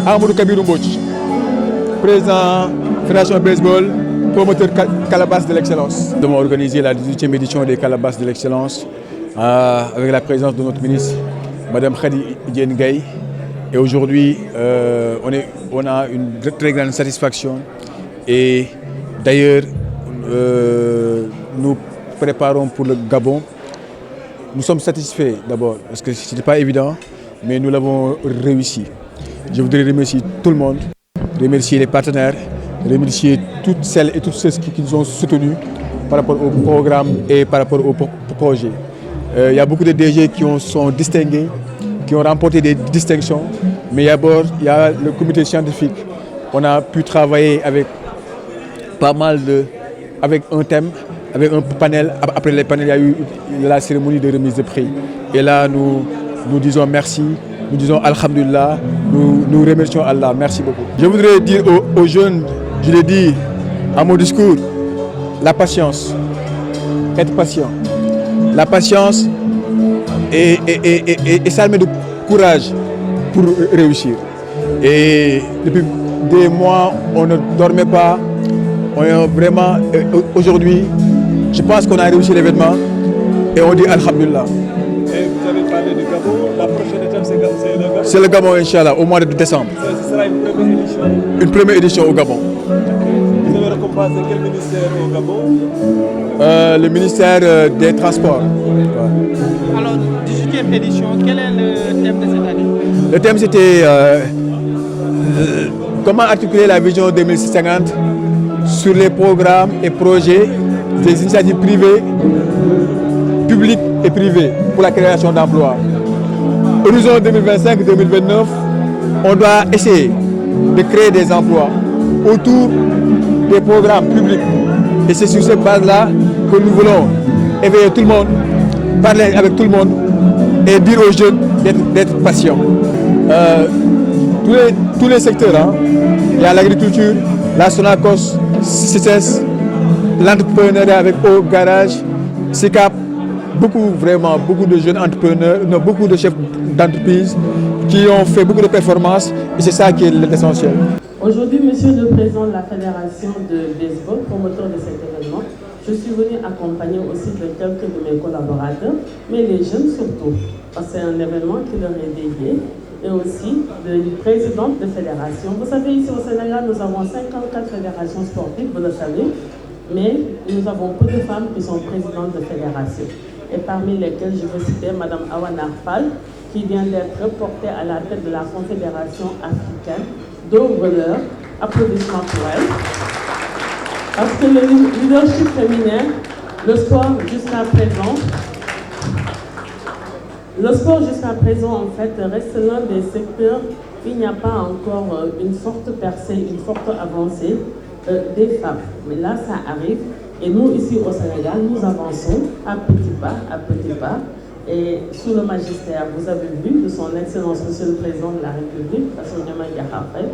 Amadou Kabirou Mbodj, président Fédération Baseball, promoteur Calabasas de l'excellence. Nous avons organisé la 18e édition des Calabasas de l'excellence avec la présence de notre ministre, Mme Khady Diène Gaye. Et aujourd'hui, on a une très grande satisfaction. Et d'ailleurs, nous préparons pour le Gabon. Nous sommes satisfaits d'abord, parce que ce n'était pas évident, mais nous l'avons réussi. Je voudrais remercier tout le monde, remercier les partenaires, remercier toutes celles et tous ceux qui nous ont soutenus par rapport au programme et par rapport au projet. Il y a beaucoup de DG qui sont distingués, qui ont remporté des distinctions, mais d'abord il y a le comité scientifique. On a pu travailler avec pas mal avec un thème, avec un panel. Après les panels, il y a eu la cérémonie de remise de prix. Et là, nous disons merci. Nous disons Alhamdulillah, nous remercions Allah. Merci beaucoup. Je voudrais dire aux jeunes, je l'ai dit à mon discours, la patience, être patient. La patience et s'armer de courage pour réussir. Et depuis des mois, on ne dormait pas. On est vraiment, aujourd'hui, je pense qu'on a réussi l'événement et on dit Alhamdulillah. Et vous avez parlé du Gabon, la prochaine étape c'est le Gabon. C'est le Gabon, Inch'Allah, au mois de décembre. Ce sera une première édition. Une première édition au Gabon. Vous avez récompensé quel ministère au Gabon? Le ministère des Transports. Ouais. Alors, 18e édition, quel est le thème de cette année? Le thème c'était comment articuler la vision 2050 sur les programmes et projets des initiatives privées, publiques et privées pour la création d'emplois. Horizon 2025-2029, on doit essayer de créer des emplois autour des programmes publics. Et c'est sur cette base-là que nous voulons éveiller tout le monde, parler avec tout le monde et dire aux jeunes d'être patients. Tous les secteurs, hein. Il y a l'agriculture, la Sonacos, CICES, l'entrepreneuriat avec Au Garage, SICAP, vraiment beaucoup de jeunes entrepreneurs, beaucoup de chefs d'entreprise qui ont fait beaucoup de performances et c'est ça qui est l'essentiel. Aujourd'hui, Monsieur le Président de la Fédération de baseball, promoteur de cet événement, je suis venu accompagner aussi de quelques de mes collaborateurs, mais les jeunes surtout, parce que c'est un événement qui leur est dédié, et aussi de présidente de fédération. Vous savez, ici au Sénégal, nous avons 54 fédérations sportives, vous le savez, mais nous avons peu de femmes qui sont présidentes de fédération. Et parmi lesquelles je veux citer Mme Awa Narfal, qui vient d'être reportée à la tête de la Confédération africaine d'Ovreleur. Applaudissements pour elle. Parce que le leadership féminin, le sport jusqu'à présent, en fait, reste l'un des secteurs où il n'y a pas encore une forte percée, une forte avancée des femmes. Mais là, ça arrive Et nous, ici au Sénégal, nous avançons à petits pas. Et sous le magistère, vous avez vu, de son Excellence Monsieur le Président de la République, Bassirou Diomaye Diakhar Faye,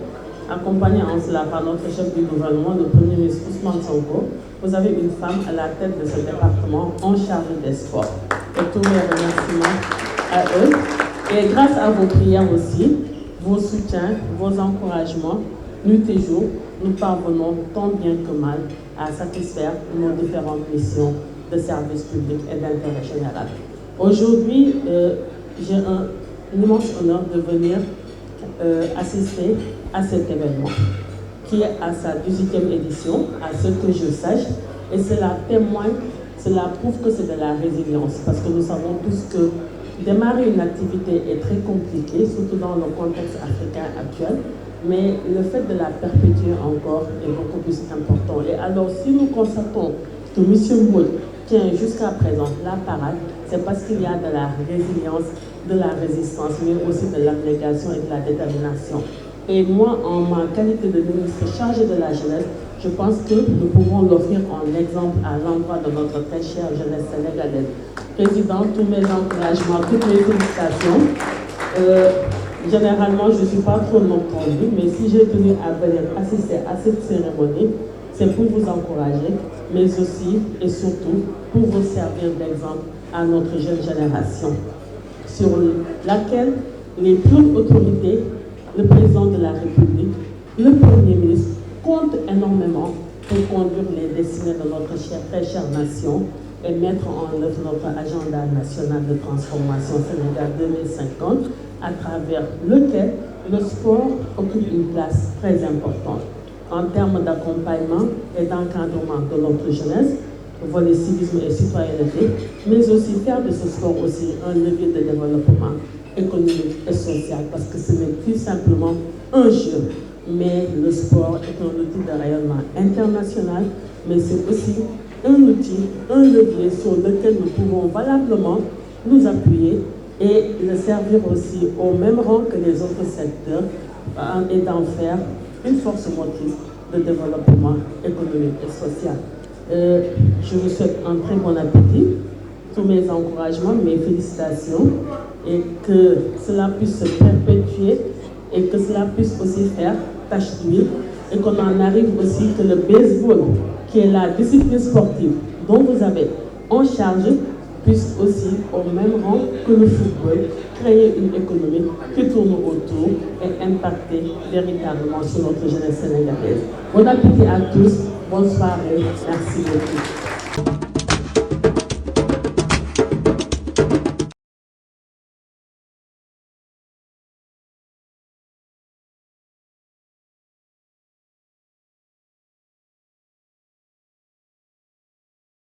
accompagné en cela par notre chef du gouvernement, le Premier ministre Ousmane Sonko, vous avez une femme à la tête de ce département en charge des sports. Et tous mes remerciements à eux. Et grâce à vos prières aussi, vos soutiens, vos encouragements, nuit et jour, nous parvenons tant bien que mal à satisfaire nos différentes missions de service public et d'intérêt général. Aujourd'hui, j'ai un immense honneur de venir assister à cet événement, qui est à sa 18e édition, à ce que je sache, et cela témoigne, cela prouve que c'est de la résilience, parce que nous savons tous que démarrer une activité est très compliqué, surtout dans le contexte africain actuel, mais le fait de la perpétuer encore est beaucoup plus important. Et alors, si nous constatons que M. Mbodj tient jusqu'à présent la parade, c'est parce qu'il y a de la résilience, de la résistance, mais aussi de l'abnégation et de la détermination. Et moi, en ma qualité de ministre chargé de la jeunesse, je pense que nous pouvons l'offrir en exemple à l'endroit de notre très chère jeunesse sénégalaise. Président, tous mes encouragements, toutes mes félicitations. Généralement, je ne suis pas trop non tendue, mais si j'ai tenu à venir assister à cette cérémonie, c'est pour vous encourager, mais aussi et surtout pour vous servir d'exemple à notre jeune génération, sur laquelle les plus autorités, le président de la République, le Premier ministre, comptent énormément pour conduire les destinées de notre très chère nation et mettre en œuvre notre agenda national de transformation Sénégal 2050, à travers lequel le sport occupe une place très importante en termes d'accompagnement et d'encadrement de notre jeunesse, volet civisme et citoyenneté, mais aussi faire de ce sport aussi un levier de développement économique et social, parce que ce n'est plus simplement un jeu, mais le sport est un outil de rayonnement international, mais c'est aussi un outil, un levier sur lequel nous pouvons valablement nous appuyer et le servir aussi au même rang que les autres secteurs et d'en faire une force motrice de développement économique et social. Je vous souhaite un très bon appétit, tous mes encouragements, mes félicitations, et que cela puisse se perpétuer et que cela puisse aussi faire tache d'huile et qu'on en arrive aussi que le baseball, qui est la discipline sportive dont vous avez en charge, puisse aussi, au même rang que le football, créer une économie qui tourne autour et impacter véritablement sur notre jeunesse sénégalaise. Bon appétit à tous, bonne soirée, merci beaucoup.